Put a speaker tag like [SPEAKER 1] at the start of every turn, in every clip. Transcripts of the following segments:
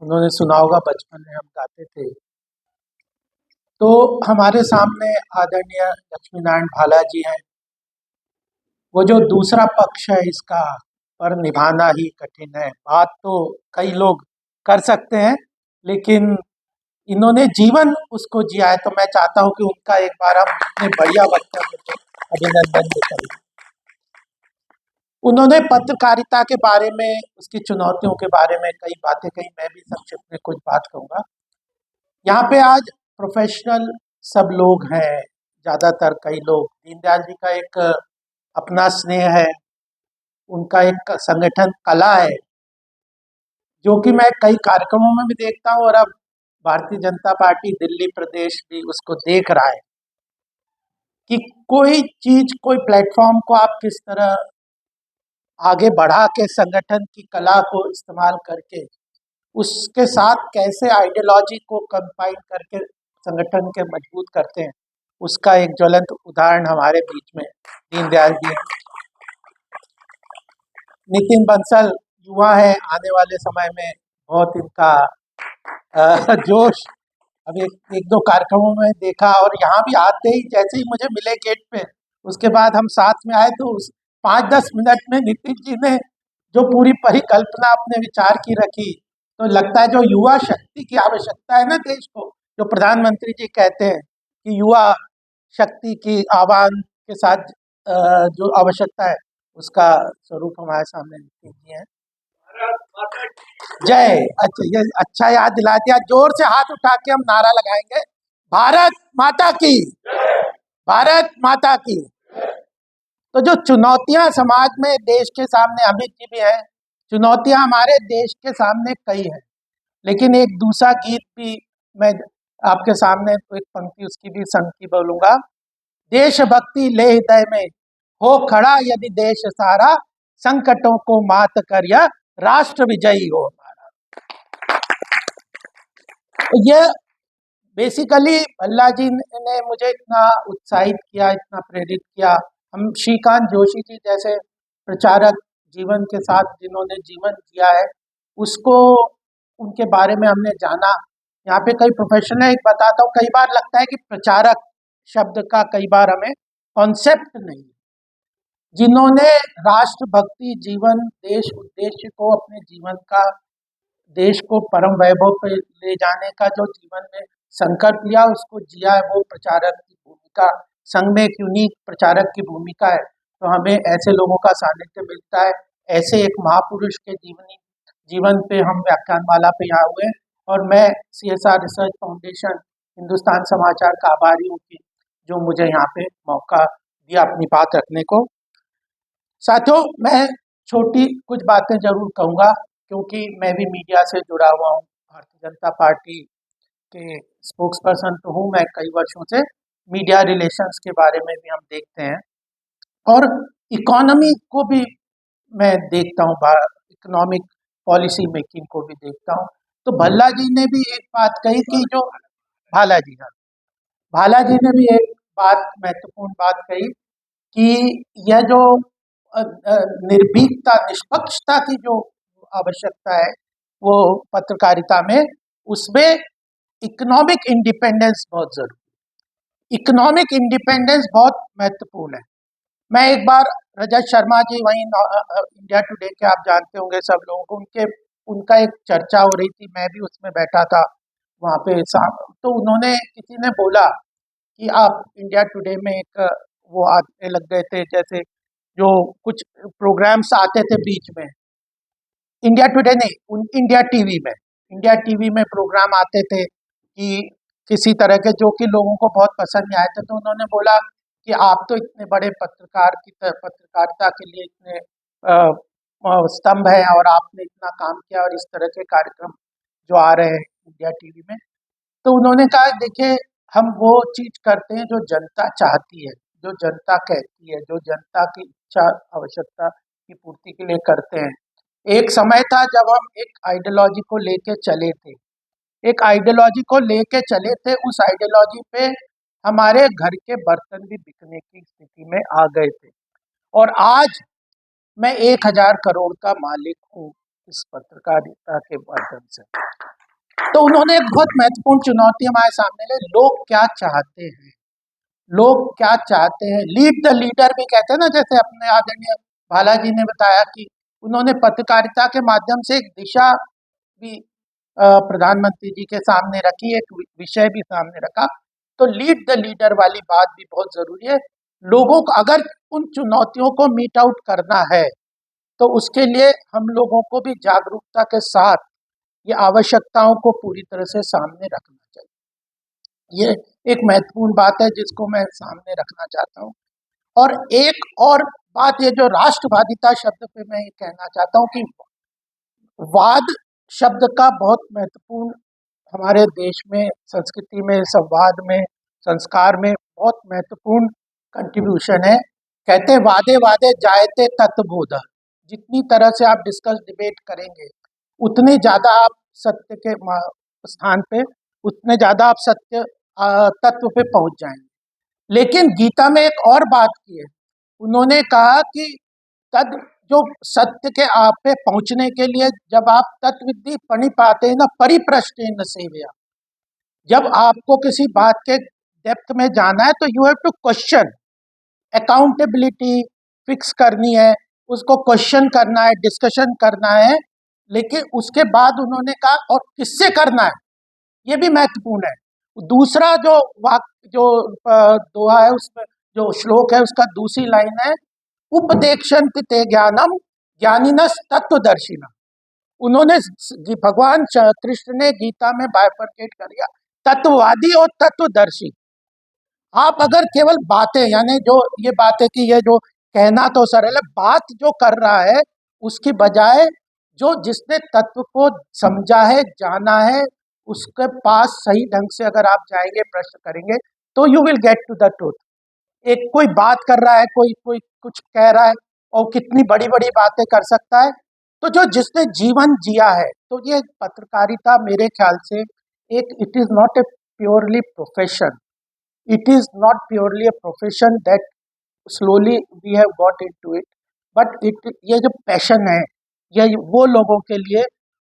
[SPEAKER 1] उन्होंने सुना होगा, बचपन में हम गाते थे। तो हमारे सामने आदरणीय लक्ष्मी नारायण भाला जी हैं। वो जो दूसरा पक्ष है इसका, पर निभाना ही कठिन है। बात तो कई लोग कर सकते हैं, लेकिन इन्होंने जीवन उसको जिया है, तो मैं चाहता हूं कि उनका एक बार हम इतने बढ़िया वक्तव्य पे अभिनंदन भी करें। उन्होंने पत्रकारिता के बारे में, उसकी चुनौतियों के बारे में कई बातें कही। मैं भी संक्षिप्त में कुछ बात कहूँगा। यहाँ पे आज प्रोफेशनल सब लोग हैं, ज़्यादातर कई लोग। दीनदयाल जी का एक अपना स्नेह है, उनका एक संगठन कला है, जो कि मैं कई कार्यक्रमों में भी देखता हूँ, और अब भारतीय जनता पार्टी दिल्ली प्रदेश भी उसको देख रहा है कि कोई चीज, कोई प्लेटफॉर्म को आप किस तरह आगे बढ़ा के संगठन की कला को इस्तेमाल करके उसके साथ कैसे आइडियोलॉजी को कंबाइन करके संगठन के मजबूत करते हैं, उसका एक ज्वलंत उदाहरण हमारे बीच में दीनदयाल जी हैं। नितिन बंसल युवा है, आने वाले समय में बहुत इनका जोश। अब एक दो कार्यक्रमों में देखा, और यहाँ भी आते ही जैसे ही मुझे मिले गेट पे, उसके बाद हम साथ में आए, तो उस 5-10 मिनट में नितिन जी ने जो पूरी परिकल्पना अपने विचार की रखी, तो लगता है जो युवा शक्ति की आवश्यकता है ना देश को, जो प्रधानमंत्री जी कहते हैं कि युवा शक्ति की आह्वान के साथ जो आवश्यकता है, उसका स्वरूप हमारे सामने नितिन जी है। जय। अच्छा, ये अच्छा याद दिला दिया। जोर से हाथ उठा के हम नारा लगाएंगे, भारत माता की, भारत माता की। तो जो चुनौतियां समाज में देश के सामने, अमित जी भी है, चुनौतियां हमारे देश के सामने कई हैं, लेकिन एक दूसरा गीत भी मैं आपके सामने, एक पंक्ति उसकी भी संग की बोलूंगा। देशभक्ति ले हृदय में, हो खड़ा यदि देश सारा, संकटों को मात कर यह राष्ट्र विजयी हो हमारा। तो ये बेसिकली भल्ला जी ने मुझे इतना उत्साहित किया, इतना प्रेरित किया। हम श्रीकांत जोशी जी जैसे प्रचारक जीवन के साथ जिन्होंने जीवन जिया है, उसको, उनके बारे में हमने जाना। यहाँ पे कई प्रोफेशन है, एक बताता हूँ। कई बार लगता है कि प्रचारक शब्द का कई बार हमें कॉन्सेप्ट नहीं है। जिन्होंने राष्ट्रभक्ति, जीवन, देश उद्देश्य को, अपने जीवन का, देश को परम वैभव पे ले जाने का जो जीवन में संकल्प लिया, उसको जिया है, वो प्रचारक की भूमिका, संघ में एक यूनिक प्रचारक की भूमिका है। तो हमें ऐसे लोगों का सानिध्य मिलता है। ऐसे एक महापुरुष के जीवन पे हम व्याख्यानमाला पे यहाँ हुए, और मैं CSR रिसर्च फाउंडेशन, हिंदुस्तान समाचार का आभारी हूँ कि जो मुझे यहाँ पे मौका दिया अपनी बात रखने को। साथियों, मैं छोटी कुछ बातें जरूर कहूँगा, क्योंकि मैं भी मीडिया से जुड़ा हुआ हूँ। भारतीय जनता पार्टी के स्पोक्स पर्सन तो हूँ मैं कई वर्षों से। मीडिया रिलेशंस के बारे में भी हम देखते हैं, और इकोनॉमी को भी मैं देखता हूँ, इकोनॉमिक पॉलिसी मेकिंग को भी देखता हूँ। तो भल्ला जी ने भी एक बात कही कि जो भाला जी, हाँ, भाला जी ने भी एक बात, महत्वपूर्ण बात कही कि यह जो निर्भीकता, निष्पक्षता की जो आवश्यकता है, वो पत्रकारिता में, उसमें इकोनॉमिक इंडिपेंडेंस बहुत जरूरी। इकोनॉमिक इंडिपेंडेंस बहुत महत्वपूर्ण है। मैं एक बार रजत शर्मा जी, वहीं इंडिया टुडे के, आप जानते होंगे सब लोगों को, उनका एक चर्चा हो रही थी, मैं भी उसमें बैठा था वहाँ पे। तो उन्होंने, किसी ने बोला कि आप इंडिया टुडे में एक, वो आने लग गए थे, जैसे जो कुछ प्रोग्राम्स आते थे बीच में, इंडिया टुडे नहीं, इंडिया टीवी में प्रोग्राम आते थे कि किसी तरह के, जो कि लोगों को बहुत पसंद नहीं आए थे। तो उन्होंने बोला कि आप तो इतने बड़े पत्रकार की पत्रकारिता के लिए इतने स्तंभ हैं, और आपने इतना काम किया, और इस तरह के कार्यक्रम जो आ रहे हैं इंडिया टीवी में। तो उन्होंने कहा, देखिए, हम वो चीज करते हैं जो जनता चाहती है, जो जनता कहती है, जो जनता की इच्छा, आवश्यकता की पूर्ति के लिए करते हैं। एक समय था जब हम एक आइडियोलॉजी को लेके चले थे, उस आइडियोलॉजी पे हमारे घर के बर्तन भी बिकने की स्थिति में आ गए थे, और आज मैं 1,000 करोड़ का मालिक हूँ इस पत्रकारिता के माध्यम से। तो उन्होंने एक बहुत महत्वपूर्ण चुनौती हमारे सामने लाई, लोग क्या चाहते हैं, लोग क्या चाहते हैं, लीड द लीडर भी कहते हैं ना, जैसे अपने आदरणीय बालाजी ने बताया कि उन्होंने पत्रकारिता के माध्यम से एक दिशा भी प्रधानमंत्री जी के सामने रखी, एक विषय भी सामने रखा। तो लीड द लीडर वाली बात भी बहुत जरूरी है। लोगों को अगर उन चुनौतियों को मीट आउट करना है तो उसके लिए हम लोगों को भी जागरूकता के साथ ये आवश्यकताओं को पूरी तरह से सामने रखना चाहिए। ये एक महत्वपूर्ण बात है जिसको मैं सामने रखना चाहता हूँ। और एक और बात, ये जो राष्ट्रवादिता शब्द पे मैं ये कहना चाहता हूँ कि वाद शब्द का बहुत महत्वपूर्ण हमारे देश में, संस्कृति में, संवाद में, संस्कार में बहुत महत्वपूर्ण कंट्रीब्यूशन है। कहते हैं वादे वादे जायते तत्वबोध, जितनी तरह से आप डिस्कस डिबेट करेंगे उतने ज़्यादा आप सत्य के स्थान पे, उतने ज़्यादा आप सत्य तत्व पे पहुंच जाएंगे। लेकिन गीता में एक और बात की है, उन्होंने कहा कि तद जो सत्य के आप पे पहुंचने के लिए जब आप तत्विद्धि पाते हैं ना, परिप्रश्न सेवया, जब आपको किसी बात के डेप्थ में जाना है तो you have to question, accountability fix करनी है, उसको क्वेश्चन करना है, डिस्कशन करना है। लेकिन उसके बाद उन्होंने कहा और किससे करना है, ये भी महत्वपूर्ण है। दूसरा जो वाक्य जो दोहा है, उसमें जो श्लोक है उसका दूसरी लाइन है, उपदेक्षन्ति ते ज्ञानम ज्ञानिनस तत्वदर्शिना। उन्होंने भगवान कृष्ण ने गीता में बाइफरकेट कर दिया, तत्ववादी और तत्वदर्शी। आप अगर केवल बातें, यानी जो ये बात है कि ये जो कहना तो सरल है, बात जो कर रहा है उसकी बजाय जो जिसने तत्व को समझा है, जाना है, उसके पास सही ढंग से अगर आप जाएंगे, प्रश्न करेंगे तो you will get to the truth. एक कोई बात कर रहा है, कोई कोई कुछ कह रहा है और कितनी बड़ी बड़ी बातें कर सकता है, तो जो जिसने जीवन जिया है, तो ये पत्रकारिता मेरे ख्याल से एक, it is not a purely profession, it is not purely a profession that slowly we have got into it, but ये जो पैशन है, ये वो लोगों के लिए,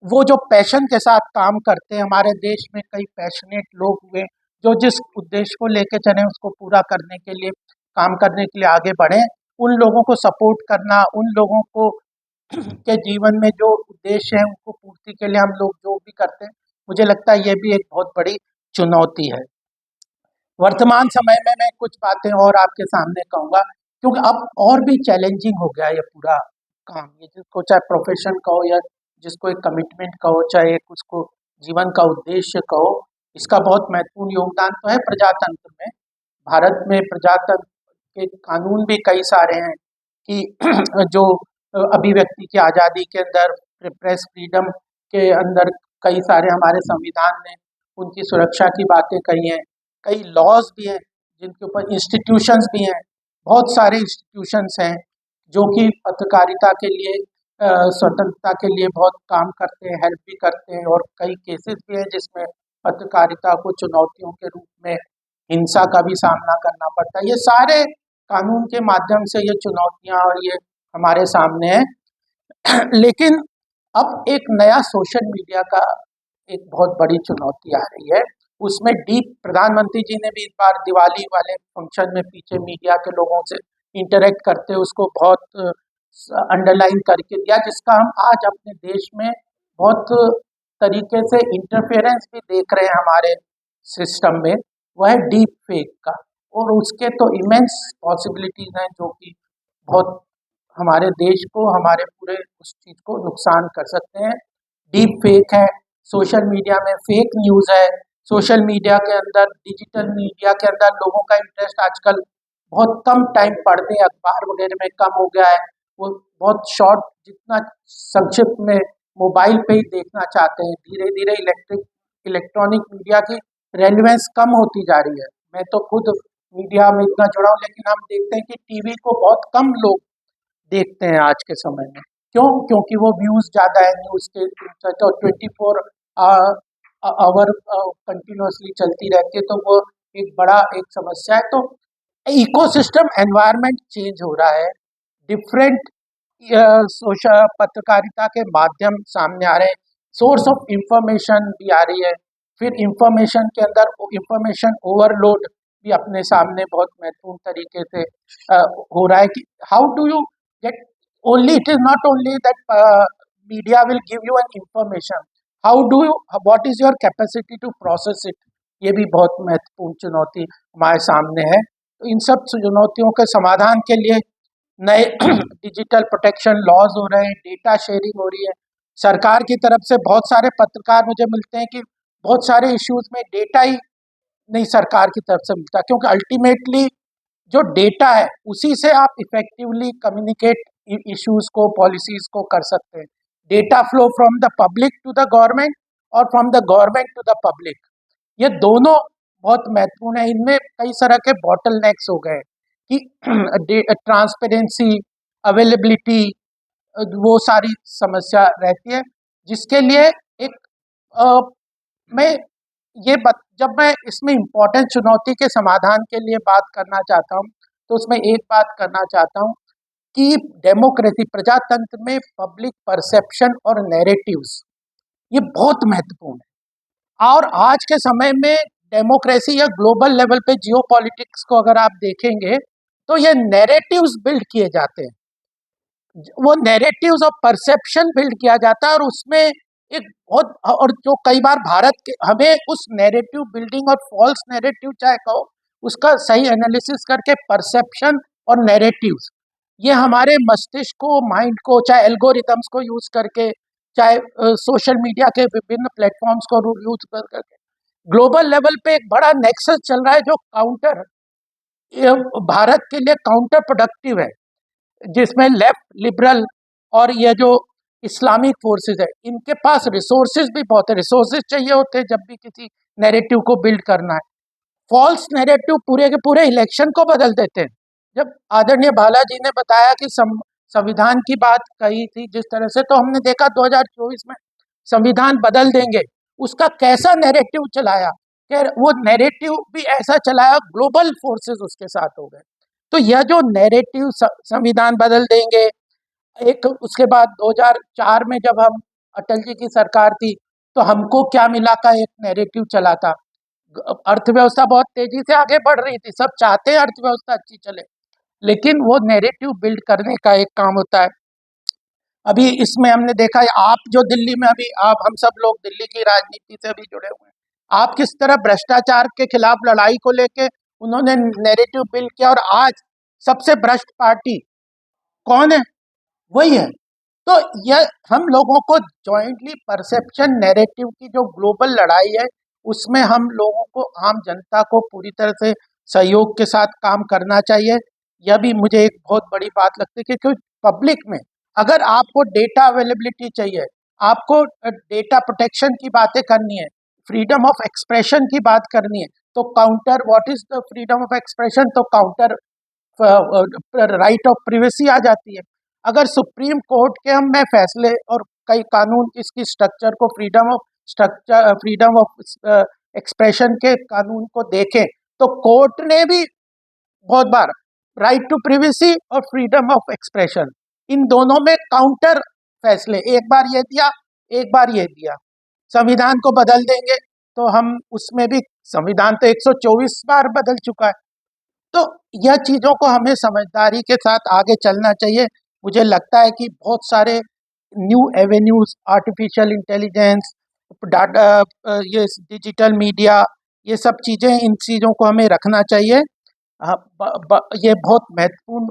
[SPEAKER 1] वो जो पैशन के साथ काम करते हैं, हमारे देश में कई पैशनेट लोग हुए जो जिस उद्देश्य को लेकर चले उसको पूरा करने के लिए, काम करने के लिए आगे बढ़े, उन लोगों को सपोर्ट करना, उन लोगों को के जीवन में जो उद्देश्य है उनको पूर्ति के लिए हम लोग जो भी करते हैं, मुझे लगता है ये भी एक बहुत बड़ी चुनौती है। वर्तमान समय में मैं कुछ बातें और आपके सामने कहूँगा, क्योंकि अब और भी चैलेंजिंग हो गया ये पूरा काम, ये जिसको चाहे प्रोफेशन कहो या जिसको एक कमिटमेंट कहो, चाहे एक उसको जीवन का उद्देश्य कहो, इसका बहुत महत्वपूर्ण योगदान तो है प्रजातंत्र में। भारत में प्रजातंत्र के कानून भी कई सारे हैं कि जो अभिव्यक्ति की आज़ादी के अंदर, प्रेस फ्रीडम के अंदर कई सारे हमारे संविधान ने उनकी सुरक्षा की बातें कही हैं। कई लॉज भी हैं जिनके ऊपर, इंस्टीट्यूशंस भी हैं, बहुत सारे इंस्टीट्यूशंस हैं जो कि पत्रकारिता के लिए, स्वतंत्रता के लिए बहुत काम करते हैं, हेल्प भी करते हैं, और कई केसेस भी हैं जिसमें पत्रकारिता को चुनौतियों के रूप में हिंसा का भी सामना करना पड़ता है। ये सारे कानून के माध्यम से ये चुनौतियां और ये हमारे सामने है। लेकिन अब एक नया सोशल मीडिया का एक बहुत बड़ी चुनौती आ रही है, उसमें डीप, प्रधानमंत्री जी ने भी इस बार दिवाली वाले फंक्शन में पीछे मीडिया के लोगों से इंटरेक्ट करते उसको बहुत अंडरलाइन करके दिया, जिसका हम आज अपने देश में बहुत तरीके से इंटरफेरेंस भी देख रहे हैं हमारे सिस्टम में, वह है डीप फेक का। और उसके तो इमेंस पॉसिबिलिटीज हैं जो कि बहुत हमारे देश को, हमारे पूरे उस चीज़ को नुकसान कर सकते हैं। डीप फेक है, सोशल मीडिया में फेक न्यूज़ है, सोशल मीडिया के अंदर, डिजिटल मीडिया के अंदर लोगों का इंटरेस्ट आजकल बहुत कम टाइम पढ़ने, अखबार वगैरह में कम हो गया है, वो बहुत शॉर्ट, जितना संक्षिप्त में मोबाइल पे ही देखना चाहते हैं। धीरे धीरे इलेक्ट्रॉनिक मीडिया की रेलिवेंस कम होती जा रही है। मैं तो खुद मीडिया में इतना जुड़ा हूँ, लेकिन हम देखते हैं कि टीवी को बहुत कम लोग देखते हैं आज के समय में। क्यों? क्योंकि वो व्यूज़ ज़्यादा है, न्यूज़ के तो 24 आवर कंटिन्यूसली चलती रहती है, तो वो एक बड़ा एक समस्या है। तो इकोसिस्टम, एनवायरनमेंट चेंज हो रहा है, डिफरेंट सोशल पत्रकारिता के माध्यम सामने आ रहे हैं, सोर्स ऑफ इंफॉर्मेशन भी आ रही है, फिर इंफॉर्मेशन के अंदर इंफॉर्मेशन ओवरलोड भी अपने सामने बहुत महत्वपूर्ण तरीके से हो रहा है कि how do you get only, it is not only that media will give you an information, how do you, what is your capacity to process it, ये भी बहुत महत्वपूर्ण चुनौती हमारे सामने है। तो इन सब चुनौतियों के समाधान के लिए नए डिजिटल प्रोटेक्शन लॉज हो रहे हैं, डेटा शेयरिंग हो रही है, सरकार की तरफ से बहुत सारे पत्रकार मुझे मिलते हैं कि बहुत सारे इश्यूज में डेटा ही नहीं सरकार की तरफ से मिलता, क्योंकि अल्टीमेटली जो डेटा है उसी से आप इफेक्टिवली कम्युनिकेट इश्यूज को, पॉलिसीज को कर सकते हैं। Data flow from the public to the government और from the government to the public, ये दोनों बहुत महत्वपूर्ण है। इनमें कई तरह के बॉटल नेक्स हो गए कि ट्रांसपेरेंसी, अवेलेबिलिटी, वो सारी समस्या रहती है, जिसके लिए एक मैं जब मैं इसमें इम्पोर्टेंट चुनौती के समाधान के लिए बात करना चाहता हूँ, तो उसमें एक बात करना चाहता हूँ कि डेमोक्रेसी, प्रजातंत्र में पब्लिक परसेप्शन और नैरेटिव्स ये बहुत महत्वपूर्ण है। और आज के समय में डेमोक्रेसी या ग्लोबल लेवल पे जियो पॉलिटिक्स को अगर आप देखेंगे तो ये नैरेटिव्स बिल्ड किए जाते हैं, वो नैरेटिव्स ऑफ परसेप्शन बिल्ड किया जाता है, और उसमें एक बहुत, और जो कई बार भारत के, हमें उस नैरेटिव बिल्डिंग और फॉल्स नैरेटिव चाहे कहो, उसका सही एनालिसिस करके परसेप्शन और नैरेटिव्स, ये हमारे मस्तिष्क को, माइंड को, चाहे एल्गोरिथम्स को यूज करके, चाहे सोशल मीडिया के विभिन्न प्लेटफॉर्म्स को यूज करके ग्लोबल लेवल पे एक बड़ा नेक्सस चल रहा है जो काउंटर, भारत के लिए काउंटर प्रोडक्टिव है, जिसमें लेफ्ट लिबरल और ये जो इस्लामिक फोर्सेस है, इनके पास रिसोर्सेज भी बहुत है, रिसोर्सेज चाहिए होते हैं जब भी किसी नैरेटिव को बिल्ड करना है। फॉल्स नैरेटिव पूरे के पूरे इलेक्शन को बदल देते हैं। जब आदरणीय बालाजी ने बताया कि संविधान की बात कही थी जिस तरह से, तो हमने देखा 2024 में संविधान बदल देंगे, उसका कैसा नैरेटिव चलाया, कि वो नैरेटिव भी ऐसा चलाया, ग्लोबल फोर्सेस उसके साथ हो गए। तो यह जो नैरेटिव संविधान बदल देंगे, एक उसके बाद 2004 में जब हम अटल जी की सरकार थी तो हमको क्या मिला का एक नैरेटिव चला था, अर्थव्यवस्था बहुत तेजी से आगे बढ़ रही थी, सब चाहते हैं अर्थव्यवस्था अच्छी चले, लेकिन वो नैरेटिव बिल्ड करने का एक काम होता है। अभी इसमें हमने देखा है, आप जो दिल्ली में, अभी आप, हम सब लोग दिल्ली की राजनीति से भी जुड़े हुए हैं, आप किस तरह भ्रष्टाचार के खिलाफ लड़ाई को लेके उन्होंने नैरेटिव बिल्ड किया, और आज सबसे भ्रष्ट पार्टी कौन है, वही है। तो यह हम लोगों को जॉइंटली परसेप्शन नैरेटिव की जो ग्लोबल लड़ाई है, उसमें हम लोगों को, आम जनता को पूरी तरह से सहयोग के साथ काम करना चाहिए। यह भी मुझे एक बहुत बड़ी बात लगती है, क्योंकि पब्लिक में अगर आपको डेटा अवेलेबिलिटी चाहिए, आपको डेटा प्रोटेक्शन की बातें करनी है, फ्रीडम ऑफ एक्सप्रेशन की बात करनी है, तो counter, what is the freedom of expression, तो काउंटर राइट ऑफ प्रिवेसी आ जाती है। अगर सुप्रीम कोर्ट के हम में फैसले और कई कानून इसकी स्ट्रक्चर को, फ्रीडम ऑफ एक्सप्रेशन के कानून को देखें, तो कोर्ट ने भी बहुत बार राइट टू प्रिवेसी और फ्रीडम ऑफ एक्सप्रेशन, इन दोनों में काउंटर फैसले, एक बार ये दिया, एक बार ये दिया। संविधान को बदल देंगे तो हम उसमें भी, संविधान तो 124 बार बदल चुका है। तो यह चीज़ों को हमें समझदारी के साथ आगे चलना चाहिए। मुझे लगता है कि बहुत सारे new avenues, artificial intelligence, data, ये डिजिटल मीडिया, ये सब चीज़ें, इन चीज़ों को हमें रखना चाहिए। ये बहुत महत्वपूर्ण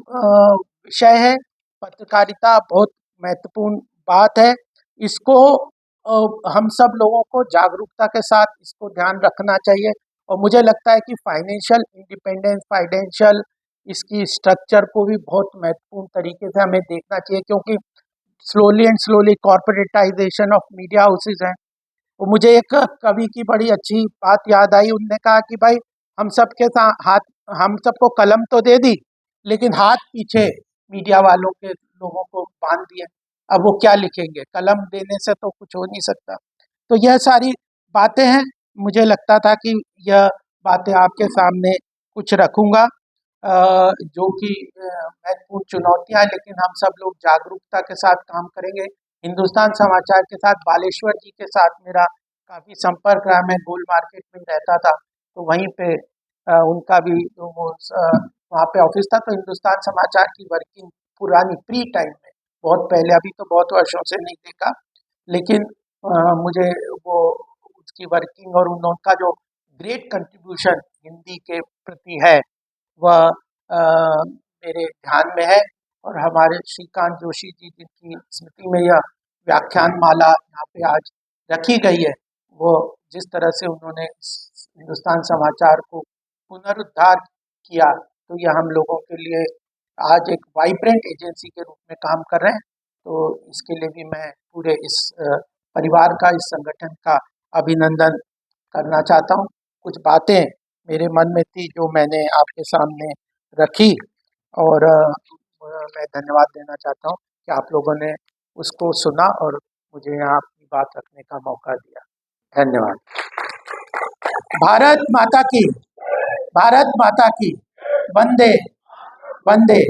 [SPEAKER 1] विषय है, पत्रकारिता बहुत महत्वपूर्ण बात है, इसको हम सब लोगों को जागरूकता के साथ इसको ध्यान रखना चाहिए। और मुझे लगता है कि फाइनेंशियल इंडिपेंडेंस, फाइनेंशियल इसकी स्ट्रक्चर को भी बहुत महत्वपूर्ण तरीके से हमें देखना चाहिए, क्योंकि slowly and slowly corporatisation of media houses हैं। और मुझे एक कवि की बड़ी अच्छी बात याद आई, उनने कहा कि भाई, हम सबके साथ हाथ, हम सबको कलम तो दे दी, लेकिन हाथ पीछे मीडिया वालों के लोगों को बांध दिए, अब वो क्या लिखेंगे, कलम देने से तो कुछ हो नहीं सकता। तो यह सारी बातें हैं, मुझे लगता था कि यह बातें आपके सामने कुछ रखूंगा, जो कि महत्वपूर्ण चुनौतियां हैं, लेकिन हम सब लोग जागरूकता के साथ काम करेंगे, हिंदुस्तान समाचार के साथ बालेश्वर जी के साथ मेरा काफ़ी संपर्क रहा। मैं गोल मार्केट में रहता था, तो वहीं पे उनका भी वहाँ पे ऑफिस था। तो हिंदुस्तान समाचार की वर्किंग पुरानी प्री टाइम में, बहुत पहले, अभी तो बहुत वर्षों से नहीं देखा, लेकिन मुझे वो उसकी वर्किंग और उनका जो ग्रेट कंट्रीब्यूशन हिंदी के प्रति है वह मेरे ध्यान में है। और हमारे श्रीकांत जोशी जी जिनकी स्मृति में यह व्याख्यान माला यहाँ पे आज रखी गई है, वो जिस तरह से उन्होंने हिंदुस्तान समाचार को पुनरुद्धार किया, तो यह हम लोगों के लिए आज एक वाइब्रेंट एजेंसी के रूप में काम कर रहे हैं। तो इसके लिए भी मैं पूरे इस परिवार का, इस संगठन का अभिनंदन करना चाहता हूँ। कुछ बातें मेरे मन में थी जो मैंने आपके सामने रखी, और मैं धन्यवाद देना चाहता हूँ कि आप लोगों ने उसको सुना और मुझे यहाँ अपनी बात रखने का मौका दिया। धन्यवाद। भारत माता की, भारत माता की, वंदे वंदे।